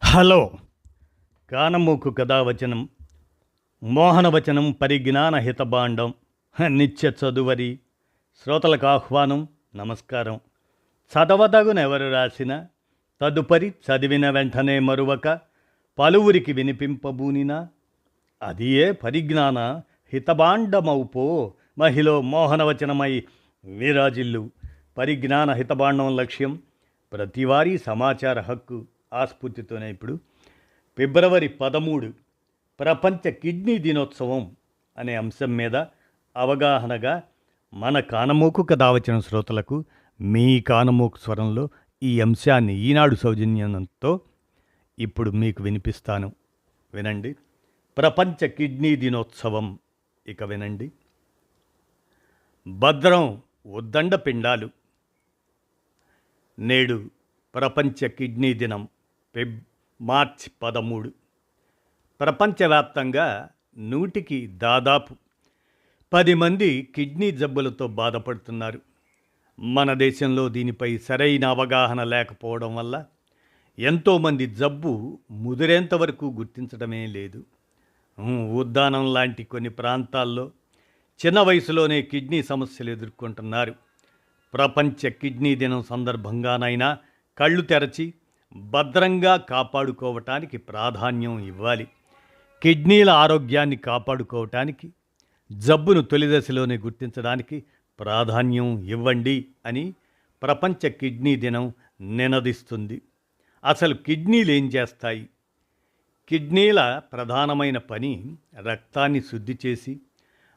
Hello! కానమోకు కథావచనం మోహనవచనం పరిజ్ఞాన హితబాండం నిత్య చదువరి శ్రోతలకు ఆహ్వానం నమస్కారం. చదవదగునెవరు రాసిన తదుపరి చదివిన వెంటనే మరువక పలువురికి వినిపింపబూనిన అది ఏ పరిజ్ఞాన హితబాండమౌపో మహిళ మోహనవచనమై విరాజిల్లు. పరిజ్ఞాన హితబాండం లక్ష్యం ప్రతివారీ సమాచార హక్కు. ఆస్ఫూర్తితోనే ఇప్పుడు ఫిబ్రవరి 13 ప్రపంచ కిడ్నీ దినోత్సవం అనే అంశం మీద అవగాహనగా మన కానమోకు కథావచన శ్రోతలకు మీ కానమోకు స్వరంలో ఈ అంశాన్ని ఈనాడు సౌజన్యంతో ఇప్పుడు మీకు వినిపిస్తాను. వినండి. ప్రపంచ కిడ్నీ దినోత్సవం. ఇక వినండి. భద్రం ఉద్దండ పిండాలు. నేడు ప్రపంచ కిడ్నీ దినం మార్చి 13. ప్రపంచవ్యాప్తంగా నూటికి దాదాపు 10 మంది కిడ్నీ జబ్బులతో బాధపడుతున్నారు. మన దేశంలో దీనిపై సరైన అవగాహన లేకపోవడం వల్ల ఎంతోమంది జబ్బు ముదిరేంత వరకు గుర్తించడమే లేదు. ఉద్దానం లాంటి కొన్ని ప్రాంతాల్లో చిన్న వయసులోనే కిడ్నీ సమస్యలు ఎదుర్కొంటున్నారు. ప్రపంచ కిడ్నీ దినం సందర్భంగానైనా కళ్ళు తెరచి భద్రంగా కాపాడుకోవటానికి ప్రాధాన్యం ఇవ్వాలి. కిడ్నీల ఆరోగ్యాన్ని కాపాడుకోవటానికి, జబ్బును తొలి దశలోనే గుర్తించడానికి ప్రాధాన్యం ఇవ్వండి అని ప్రపంచ కిడ్నీ దినం నినదిస్తుంది. అసలు కిడ్నీలు ఏం చేస్తాయి? కిడ్నీల ప్రధానమైన పని రక్తాన్ని శుద్ధి చేసి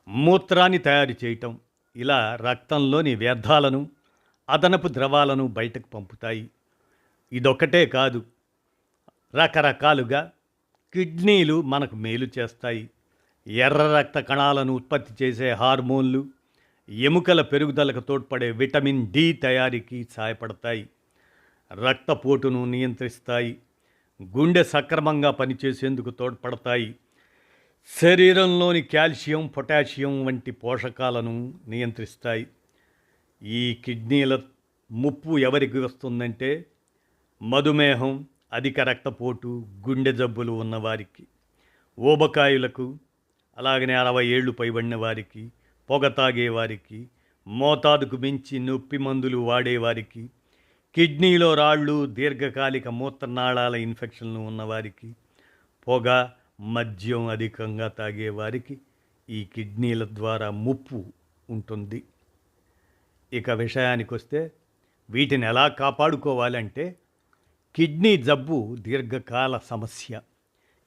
మూత్రాన్ని తయారు చేయటం. ఇలా రక్తంలోని వ్యర్థాలను, అదనపు ద్రవాలను బయటకు పంపుతాయి. ఇదొక్కటే కాదు, రకరకాలుగా కిడ్నీలు మనకు మేలు చేస్తాయి. ఎర్ర రక్త కణాలను ఉత్పత్తి చేసే హార్మోన్లు, ఎముకల పెరుగుదలకు తోడ్పడే విటమిన్ డి తయారీకి సహాయపడతాయి. రక్తపోటును నియంత్రిస్తాయి. గుండె సక్రమంగా పనిచేసేందుకు తోడ్పడతాయి. శరీరంలోని కాల్షియం, పొటాషియం వంటి పోషకాలను నియంత్రిస్తాయి. ఈ కిడ్నీల ముప్పు ఎవరికి వస్తుందంటే మధుమేహం, అధిక రక్తపోటు, గుండె జబ్బులు ఉన్నవారికి, ఊబకాయులకు, అలాగనే 60 ఏళ్ళు పైబడిన వారికి, పొగ తాగేవారికి, మోతాదుకు మించి నొప్పి మందులు వాడేవారికి, కిడ్నీలో రాళ్ళు, దీర్ఘకాలిక మూత్రనాళాల ఇన్ఫెక్షన్లు ఉన్నవారికి, పొగ, మద్యం అధికంగా తాగేవారికి ఈ కిడ్నీల ద్వారా ముప్పు ఉంటుంది. ఇక విషయానికి వస్తే వీటిని ఎలా కాపాడుకోవాలంటే, కిడ్నీ జబ్బు దీర్ఘకాల సమస్య.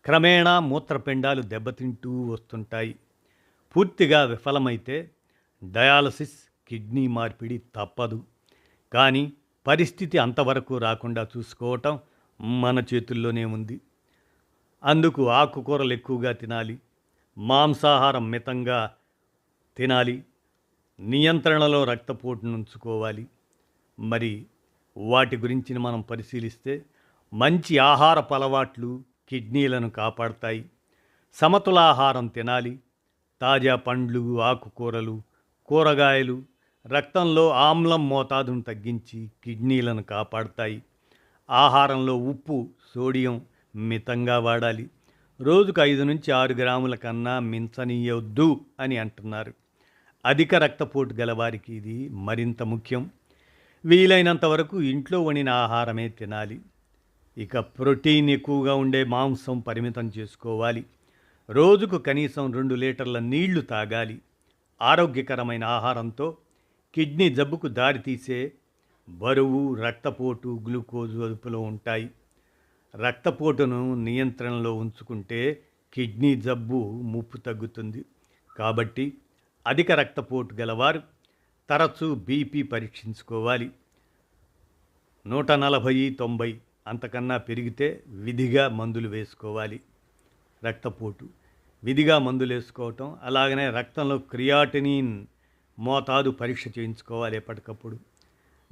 క్రమేణా మూత్రపిండాలు దెబ్బతింటూ వస్తుంటాయి. పూర్తిగా విఫలమైతే డయాలసిస్, కిడ్నీ మార్పిడి తప్పదు. కానీ పరిస్థితి అంతవరకు రాకుండా చూసుకోవటం మన చేతుల్లోనే ఉంది. అందుకు ఆకుకూరలు ఎక్కువగా తినాలి, మాంసాహారం మితంగా తినాలి, నియంత్రణలో రక్తపోటును ఉంచుకోవాలి. మరి వాటి గురించి మనం పరిశీలిస్తే మంచి ఆహారపు అలవాట్లు కిడ్నీలను కాపాడతాయి. సమతులాహారం తినాలి. తాజా పండ్లు, ఆకుకూరలు, కూరగాయలు రక్తంలో ఆమ్లం మోతాదును తగ్గించి కిడ్నీలను కాపాడతాయి. ఆహారంలో ఉప్పు, సోడియం మితంగా వాడాలి. రోజుకు 5 నుంచి 6 గ్రాముల కన్నా మించనీయొద్దు అని అంటున్నారు. అధిక రక్తపోటు గలవారికి ఇది మరింత ముఖ్యం. వీలైనంత వరకు ఇంట్లో వండిన ఆహారమే తినాలి. ఇక ప్రోటీన్ ఎక్కువగా ఉండే మాంసం పరిమితం చేసుకోవాలి. రోజుకు కనీసం 2 లీటర్ల నీళ్లు తాగాలి. ఆరోగ్యకరమైన ఆహారంతో కిడ్నీ జబ్బుకు దారితీసే బరువు, రక్తపోటు, గ్లూకోజు అదుపులో ఉంటాయి. రక్తపోటును నియంత్రణలో ఉంచుకుంటే కిడ్నీ జబ్బు ముప్పు తగ్గుతుంది. కాబట్టి అధిక రక్తపోటు గలవారు తరచూ బీపీ పరీక్షించుకోవాలి. 140/90 అంతకన్నా పెరిగితే విధిగా మందులు వేసుకోవాలి. రక్తపోటు విధిగా మందులు వేసుకోవటం, అలాగనే రక్తంలో క్రియాటినిన్ మోతాదు పరీక్ష చేయించుకోవాలి ఎప్పటికప్పుడు.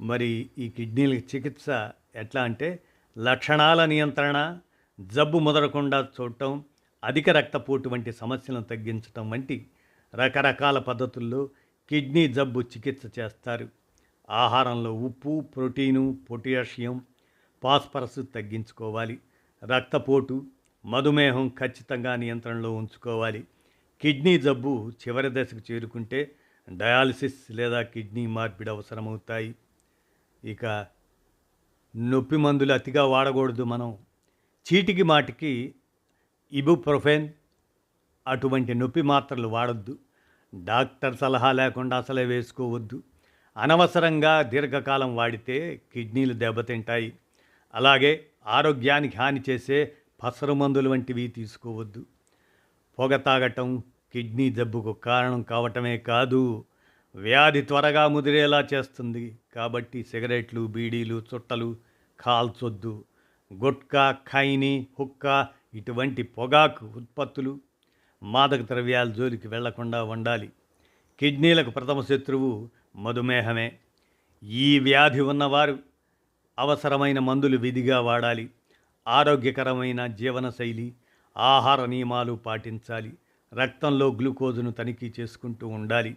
మరి ఈ కిడ్నీల చికిత్స ఎట్లా అంటే లక్షణాల నియంత్రణ, జబ్బు ముదరకుండా చూడటం, అధిక రక్తపోటు వంటి సమస్యలను తగ్గించటం వంటి రకరకాల పద్ధతుల్లో కిడ్నీ జబ్బు చికిత్స చేస్తారు. ఆహారంలో ఉప్పు, ప్రోటీను, పొటాషియం, ఫాస్ఫరస్ తగ్గించుకోవాలి. రక్తపోటు, మధుమేహం ఖచ్చితంగా నియంత్రణలో ఉంచుకోవాలి. కిడ్నీ జబ్బు చివరి దశకు చేరుకుంటే డయాలసిస్ లేదా కిడ్నీ మార్పిడి అవసరమవుతాయి. ఇక నొప్పి మందులు అతిగా వాడకూడదు మనం. చీటికి మాటికి ఇబుప్రొఫెన్ అటువంటి నొప్పి మాత్రలు వాడొద్దు. డాక్టర్ సలహా లేకుండా అసలే వేసుకోవద్దు. అనవసరంగా దీర్ఘకాలం వాడితే కిడ్నీలు దెబ్బతింటాయి. అలాగే ఆరోగ్యానికి హాని చేసే పసరు మందులు వంటివి తీసుకోవద్దు. పొగ తాగటం కిడ్నీ జబ్బుకు కారణం కావటమే కాదు, వ్యాధి త్వరగా ముదిరేలా చేస్తుంది. కాబట్టి సిగరెట్లు, బీడీలు, చుట్టలు కాల్చొద్దు. గుట్కా, ఖైనీ, హుక్కా ఇటువంటి పొగాకు ఉత్పత్తులు, మాదక ద్రవ్యాల జోలికి వెళ్లకుండా ఉండాలి. కిడ్నీలకు ప్రథమ శత్రువు మధుమేహమే. ఈ వ్యాధి ఉన్నవారు అవసరమైన మందులు విధిగా వాడాలి. ఆరోగ్యకరమైన జీవనశైలి, ఆహార నియమాలు పాటించాలి. రక్తంలో గ్లూకోజును తనిఖీ చేసుకుంటూ ఉండాలి.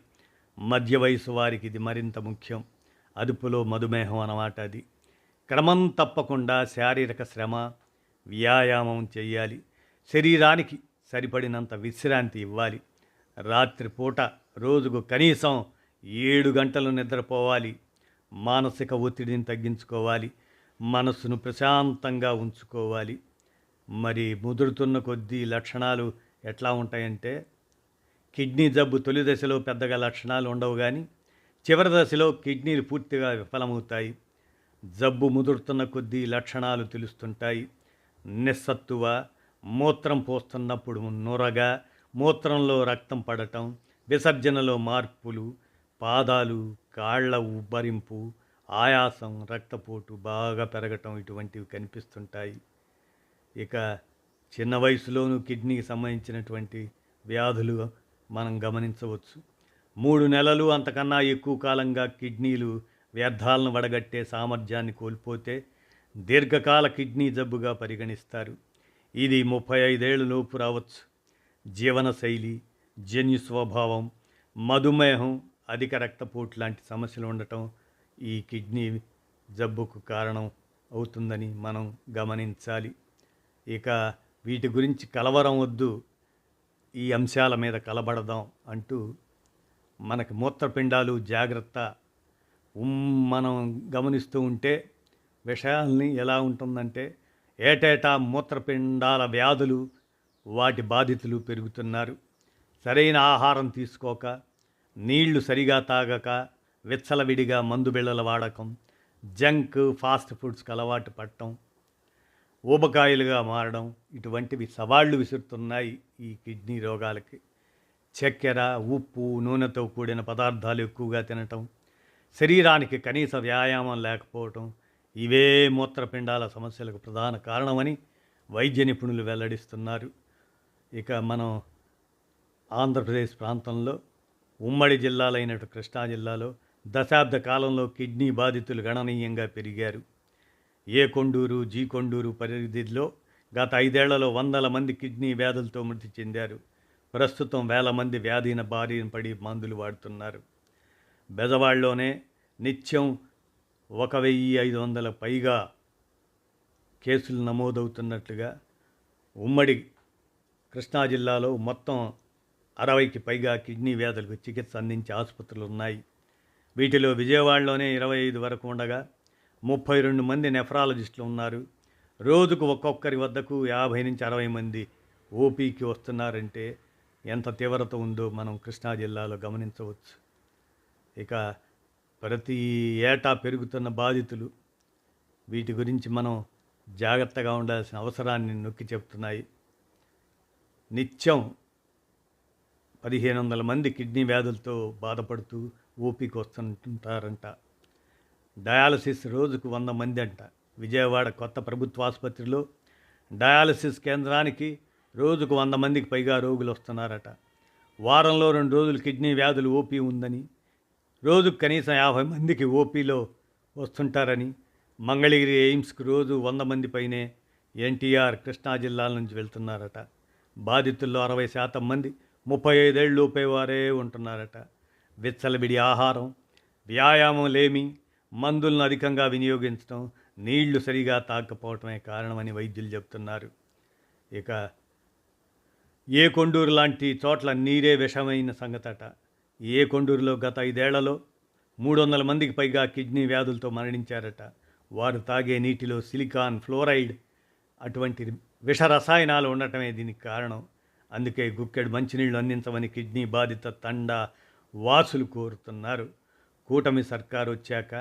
మధ్య వయసు వారికి ఇది మరింత ముఖ్యం. అదుపులో మధుమేహం అన్నమాట అది. క్రమం తప్పకుండా శారీరక శ్రమ, వ్యాయామం చేయాలి. శరీరానికి సరిపడినంత విశ్రాంతి ఇవ్వాలి. రాత్రిపూట రోజుకు కనీసం 7 గంటలు నిద్రపోవాలి. మానసిక ఒత్తిడిని తగ్గించుకోవాలి. మనస్సును ప్రశాంతంగా ఉంచుకోవాలి. మరి ముదురుతున్న కొద్దీ లక్షణాలు ఎట్లా ఉంటాయంటే, కిడ్నీ జబ్బు తొలి దశలో పెద్దగా లక్షణాలు ఉండవు, కానీ చివరి దశలో కిడ్నీలు పూర్తిగా విఫలమవుతాయి. జబ్బు ముదురుతున్న కొద్దీ లక్షణాలు తెలుస్తుంటాయి. నిస్సత్తువ, మూత్రం పోస్తున్నప్పుడు నొరగా, మూత్రంలో రక్తం పడటం, విసర్జనలో మార్పులు, పాదాలు, కాళ్ళ ఉబ్బరింపు, ఆయాసం, రక్తపోటు బాగా పెరగటం ఇటువంటివి కనిపిస్తుంటాయి. ఇక చిన్న వయసులోనూ కిడ్నీకి సంబంధించినటువంటి వ్యాధులు మనం గమనించవచ్చు. 3 నెలలు అంతకన్నా ఎక్కువ కాలంగా కిడ్నీలు వ్యర్థాలను వడగట్టే సామర్థ్యాన్ని కోల్పోతే దీర్ఘకాల కిడ్నీ జబ్బుగా పరిగణిస్తారు. ఇది 35 ఏళ్ళ లోపు రావచ్చు. జీవనశైలి, జన్యు స్వభావం, మధుమేహం, అధిక రక్తపోటు లాంటి సమస్యలు ఉండటం ఈ కిడ్నీ జబ్బుకు కారణం అవుతుందని మనం గమనించాలి. ఇక వీటి గురించి కలవరం వద్దు, ఈ అంశాల మీద కలబడదాం అంటూ మనకి మూత్రపిండాలు జాగ్రత్త మనం గమనిస్తూ ఉంటే విషయాల్ని ఎలా ఉంటుందంటే, ఏటేటా మూత్రపిండాల వ్యాధులు, వాటి బాధితులు పెరుగుతున్నారు. సరైన ఆహారం తీసుకోక, నీళ్లు సరిగా తాగక, విచ్చలవిడిగా మందు బిళ్ళల వాడకం, జంక్ ఫాస్ట్ ఫుడ్స్కి అలవాటు పడటం, ఊబకాయలుగా మారడం ఇటువంటివి సవాళ్లు విసురుతున్నాయి ఈ కిడ్నీ రోగాలకి. చక్కెర, ఉప్పు, నూనెతో కూడిన పదార్థాలు ఎక్కువగా తినటం, శరీరానికి కనీస వ్యాయామం లేకపోవటం ఇవే మూత్రపిండాల సమస్యలకు ప్రధాన కారణమని వైద్య నిపుణులు వెల్లడిస్తున్నారు. ఇక మనం ఆంధ్రప్రదేశ్ ప్రాంతంలో ఉమ్మడి జిల్లాలైన కృష్ణా జిల్లాలో దశాబ్ద కాలంలో కిడ్నీ బాధితులు గణనీయంగా పెరిగారు. ఏ కొండూరు, జీ కొండూరు పరిధిలో గత 5 ఏళ్లలో 100 మంది కిడ్నీ వ్యాధులతో మృతి చెందారు. ప్రస్తుతం 1000 మంది వ్యాధిన బారిన పడి మందులు వాడుతున్నారు. బెజవాడలోనే నిత్యం 1500 పైగా కేసులు నమోదవుతున్నట్లుగా ఉమ్మడి కృష్ణా జిల్లాలో మొత్తం 60కి పైగా కిడ్నీ వ్యాధులకు చికిత్స అందించే ఆసుపత్రులు ఉన్నాయి. వీటిలో విజయవాడలోనే 25 వరకు ఉండగా 32 మంది నెఫ్రాలజిస్టులు ఉన్నారు. రోజుకు ఒక్కొక్కరి వద్దకు 50 నుంచి 60 మంది ఓపీకి వస్తున్నారంటే ఎంత తీవ్రత ఉందో మనం కృష్ణా జిల్లాలో గమనించవచ్చు. ఇక ప్రతి ఏటా పెరుగుతున్న బాధితులు, వీటి గురించి మనం జాగ్రత్తగా ఉండాల్సిన అవసరాన్ని నొక్కి చెప్తున్నాయి. నిత్యం 1500 మంది కిడ్నీ వ్యాధులతో బాధపడుతూ ఓపీకి వస్తుంటారంట. డయాలసిస్ రోజుకు 100 మంది అంట. విజయవాడ కొత్త ప్రభుత్వ ఆసుపత్రిలో డయాలసిస్ కేంద్రానికి రోజుకు 100 మందికి పైగా రోగులు వస్తున్నారట. వారంలో 2 రోజులు కిడ్నీ వ్యాధులు ఓపీ ఉందని, రోజుకు కనీసం 50 మందికి ఓపీలో వస్తుంటారని, మంగళగిరి ఎయిమ్స్కి రోజు 100 మంది పైనే ఎన్టీఆర్ కృష్ణా జిల్లాల నుంచి వెళ్తున్నారట. బాధితుల్లో 60% మంది 35 ఏళ్ళ లోపే వారే ఉంటున్నారట. విచ్చలవిడి ఆహారం, వ్యాయామం లేమి, మందులను అధికంగా వినియోగించడం, నీళ్లు సరిగా తాగకపోవటమే కారణమని వైద్యులు చెబుతున్నారు. ఇక ఏ కొండూరు లాంటి చోట్ల నీరే విషమైన సంగతట. ఏ కొండూరులో గత 5 ఏళ్లలో 300 మందికి పైగా కిడ్నీ వ్యాధులతో మరణించారట. వారు తాగే నీటిలో సిలికాన్, ఫ్లోరైడ్ అటువంటి విష రసాయనాలు ఉండటమే దీనికి కారణం. అందుకే గుక్కెడు మంచినీళ్లు అందించమని కిడ్నీ బాధిత తండా వాసులు కోరుతున్నారు. కూటమి సర్కారు వచ్చాక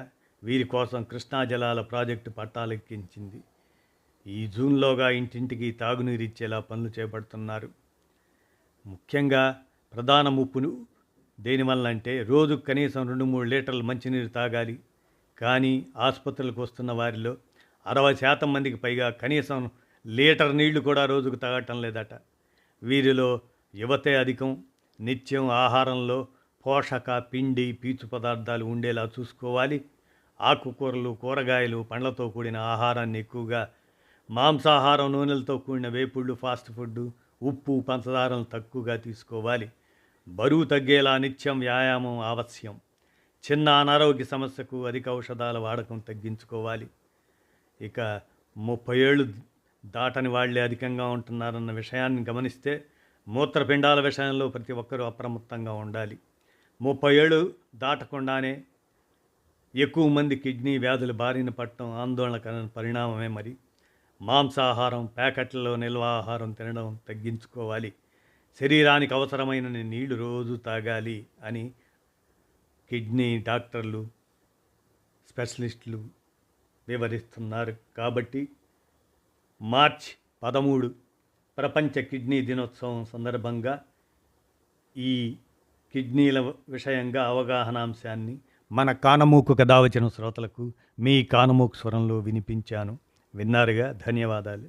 వీరి కోసం కృష్ణా జలాల ప్రాజెక్టు పట్టాలెక్కించింది. ఈ జూన్లోగా ఇంటింటికి తాగునీరు ఇచ్చేలా పనులు చేపడుతున్నారు. ముఖ్యంగా ప్రధాన ముప్పును దేనివల్ల అంటే రోజుకు కనీసం 2-3 లీటర్ల మంచినీరు తాగాలి. కానీ ఆసుపత్రులకు వస్తున్న వారిలో 60% మందికి పైగా కనీసం లీటర్ నీళ్లు కూడా రోజుకు తాగటం లేదట. వీరిలో యువతే అధికం. నిత్యం ఆహారంలో పోషక, పిండి, పీచు పదార్థాలు ఉండేలా చూసుకోవాలి. ఆకుకూరలు, కూరగాయలు, పండ్లతో కూడిన ఆహారాన్ని ఎక్కువగా, మాంసాహారం, నూనెలతో కూడిన వేపుళ్ళు, ఫాస్ట్ ఫుడ్, ఉప్పు, పంచదారలను తక్కువగా తీసుకోవాలి. బరువు తగ్గేలా నిత్యం వ్యాయామం ఆవశ్యం. చిన్న అనారోగ్య సమస్యకు అధిక ఔషధాల వాడకం తగ్గించుకోవాలి. ఇక 30 ఏళ్ళు దాటని వాళ్లే అధికంగా ఉంటున్నారన్న విషయాన్ని గమనిస్తే మూత్రపిండాల విషయంలో ప్రతి ఒక్కరూ అప్రమత్తంగా ఉండాలి. 30 ఏళ్ళు దాటకుండానే ఎక్కువ మంది కిడ్నీ వ్యాధుల బారిన పడటం ఆందోళనకర పరిణామమే. మరి మాంసాహారం, ప్యాకెట్లలో నిల్వ ఆహారం తినడం తగ్గించుకోవాలి. శరీరానికి అవసరమైన నీళ్లు రోజు తాగాలి అని కిడ్నీ డాక్టర్లు, స్పెషలిస్టులు వివరిస్తున్నారు. కాబట్టి మార్చి 13 ప్రపంచ కిడ్నీ దినోత్సవం సందర్భంగా ఈ కిడ్నీల విషయంగా అవగాహనాంశాన్ని మన కానమూకు కథ వచ్చిన శ్రోతలకు మీ కానమూకు స్వరంలో వినిపించాను. విన్నారుగా. ధన్యవాదాలు.